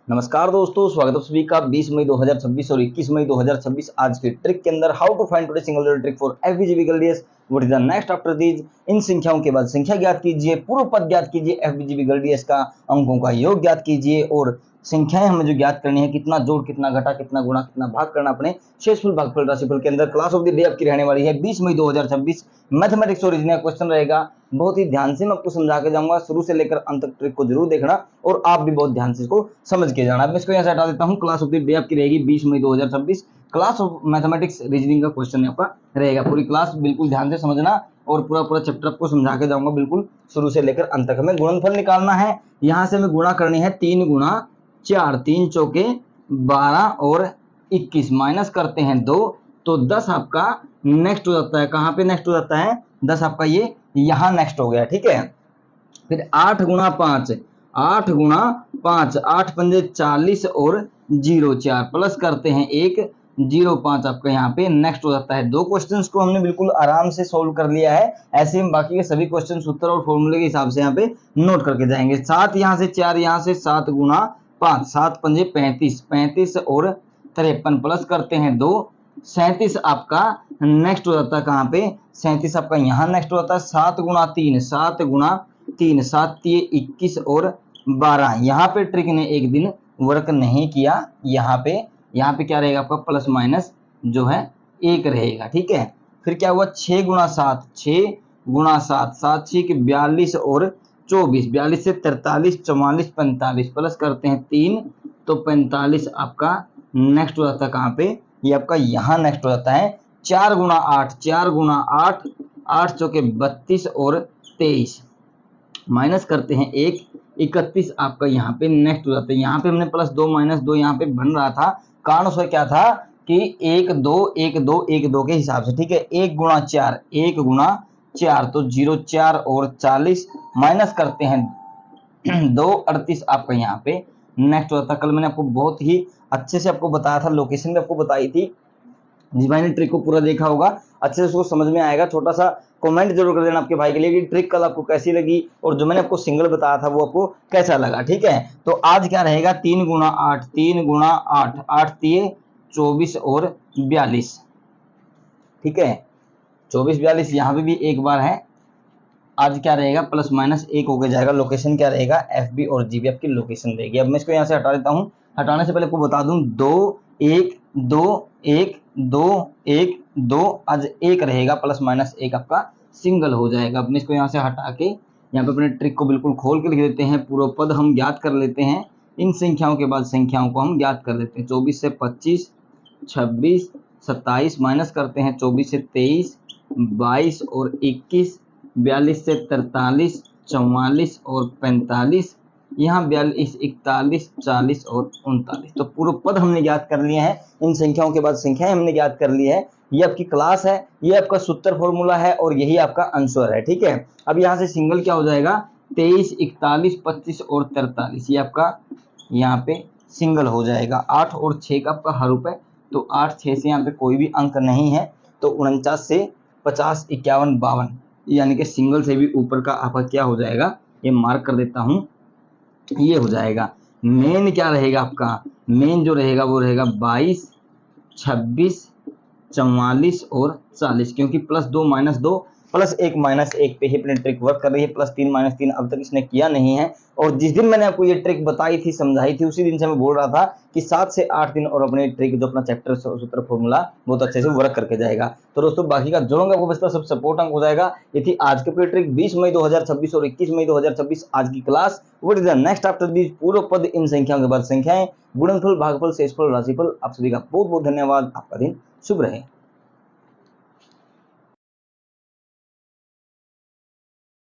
नमस्कार दोस्तों, स्वागत है सभी का 20 मई 2026 और 21 मई 2026 आज के ट्रिक के अंदर। How to find today single trick for FBGB girls. What is the next after these. इन संख्याओं के बाद संख्या ज्ञात कीजिए, पूर्व पद ज्ञात कीजिए, एफबीजीबी गर्ल्स का अंकों का योग ज्ञात कीजिए और संख्याएं हमें जो ज्ञात करनी है, कितना जोड़, कितना घटा, कितना गुणा, कितना भाग करना अपने शेषफल भागफल राशिफल के अंदर। क्लास ऑफ द डे आपकी रहने वाली है 20 मई 2026। मैथमेटिक्स और रीजनिंग क्वेश्चन रहेगा। बहुत ही ध्यान से मैं आपको समझा के जाऊंगा, शुरू से लेकर अंत तक ट्रिक को जरूर देखना और आप भी बहुत ध्यान से इसको समझ के जाना। मैं इसको यहाँ से हटा देता हूँ। क्लास ऑफ द डे आपकी रहेगी 20 मई 2026। क्लास ऑफ मैथमेटिक्स रीजनिंग का क्वेश्चन आपका रहेगा। पूरी क्लास बिल्कुल ध्यान से समझना और पूरा पूरा चैप्टर आपको समझा के जाऊंगा बिल्कुल शुरू से लेकर अंत तक। हमें गुणनफल निकालना है। यहाँ से हमें गुणा करनी है 3 गुणा 4, 3 चौके 12 और 21 माइनस करते हैं 2 तो 10 आपका नेक्स्ट हो जाता है। कहाँ पे नेक्स्ट हो जाता है? 10 आपका ये यहाँ नेक्स्ट हो गया, ठीक है। फिर 8 गुणा 5, 8 गुणा 5, 8 पंजे 40 और 0 4 प्लस करते हैं 1 0 5 आपका यहाँ पे नेक्स्ट हो जाता है। दो क्वेश्चंस को हमने बिल्कुल आराम से सोल्व कर लिया है। ऐसे हम बाकी के सभी क्वेश्चन उत्तर और फॉर्मूले के हिसाब से यहाँ पे नोट करके जाएंगे। 7 यहाँ से 4 यहाँ से 7 गुणा 5, 7 पंजे 35, 35 और 53 प्लस करते हैं 2 37 आपका नेक्स्ट हो जाता है। कहाँ पे? 37 आपका यहाँ नेक्स्ट हो जाता है। 7 गुणा 3, 7 गुणा 3, 7 3 21 और 12। यहाँ पे ट्रिक ने एक दिन वर्क नहीं किया। यहाँ पे क्या रहेगा आपका? प्लस माइनस जो है 1 रहेगा, ठीक है। फिर क्या हुआ? 6 गुणा 7, 6 गुणा 7, 7 6 के 42 और 24, 42 से 43 44 45 प्लस करते हैं 3 तो 45 आपका नेक्स्ट हो जाता है। कहाँ पे? ये आपका यहाँ नेक्स्ट हो जाता है। 4 गुणा 8, 4 गुणा 8, 8 चौके 32 और 23 माइनस करते हैं 1 31 आपका यहाँ पे नेक्स्ट हो जाता है। यहाँ पे हमने प्लस 2 माइनस 2 यहाँ पे बन रहा था। कारण उसका क्या था कि 1 2 1 2 1 2 के हिसाब से, ठीक है। 1 गुणा 4, 1 गुणा 4 तो 0 4 और 40 माइनस करते हैं 2 38 आपका यहाँ पे नेक्स्ट हो जाता है। कल मैंने आपको बहुत ही अच्छे से आपको बताया था, लोकेशन भी आपको बताई थी। जिन्होंने ट्रिक को पूरा देखा होगा अच्छे से उसको समझ में आएगा। छोटा सा कमेंट जरूर कर देना आपके भाई के लिए कि ट्रिक कल आपको कैसी लगी और जो मैंने आपको सिंगल बताया था वो आपको कैसा लगा, ठीक है। तो आज क्या रहेगा? 3 गुणा 8, 3 गुणा 8, 8 3 24 और 42, ठीक है। 24 42 यहाँ पे भी एक बार है। आज क्या रहेगा? प्लस माइनस 1 होकर जाएगा। लोकेशन क्या रहेगा? एफबी और जीबी आपकी लोकेशन रहेगी। अब मैं इसको यहाँ से हटा देता हूँ। हटाने से पहले आपको बता दूं 2 1 2 1 2 1 2 आज 1 रहेगा, प्लस माइनस 1 आपका सिंगल हो जाएगा। अब मैं इसको यहाँ से हटा के यहाँ पे अपने ट्रिक को बिल्कुल खोल के लिख देते हैं। पूर्व पद हम ज्ञात कर लेते हैं। इन संख्याओं के बाद संख्याओं को हम ज्ञात कर लेते हैं। 24 से 25, 26 27 माइनस करते हैं 24 से 23, 22 और 21, 42 से 43, 44 और 45, यहाँ 42 41 40 और 39। तो पूर्व पद हमने ज्ञात कर लिए हैं। इन संख्याओं के बाद संख्याएं हमने ज्ञात कर ली है। ये आपकी क्लास है, ये आपका सूत्र फॉर्मूला है और यही आपका आंसर है, ठीक है। अब यहाँ से सिंगल क्या हो जाएगा? 23 41 25 और 43, ये आपका यहाँ पे सिंगल हो जाएगा। 8 और 6 का आपका हर रुपए, तो 8 6 से यहाँ पे कोई भी अंक नहीं है, तो 49 से 50 51 52 यानी कि सिंगल से भी ऊपर का आपका क्या हो जाएगा? ये मार्क कर देता हूं, ये हो जाएगा। मेन क्या रहेगा आपका? मेन जो रहेगा वो रहेगा 22 26 44 और 40, क्योंकि प्लस 2 माइनस 2 प्लस 1 माइनस 1 पे ही अपनी ट्रिक वर्क कर रही है। प्लस 3 माइनस 3 अब तक इसने किया नहीं है। और जिस दिन मैंने आपको ये ट्रिक बताई थी, समझाई थी, उसी दिन से मैं बोल रहा था कि 7 से 8 दिन और अपने ट्रिक जो अपना चैप्टर सूत्र फॉर्मूला बहुत अच्छे से वर्क करके जाएगा। तो दोस्तों बाकी का जोड़ूंगा आपको, बस सब सपोर्ट अंक हो जाएगा। ये थी आज की पूरी ट्रिक 20 मई 2026 और 21 मई 2026 आज की class. What is the next after this? पूर्व पद इन संख्याओं के बाद संख्याएं, गुणनफल भागफल शेषफल राशिफल। आप सभी का बहुत बहुत धन्यवाद। आपका दिन शुभ रहे।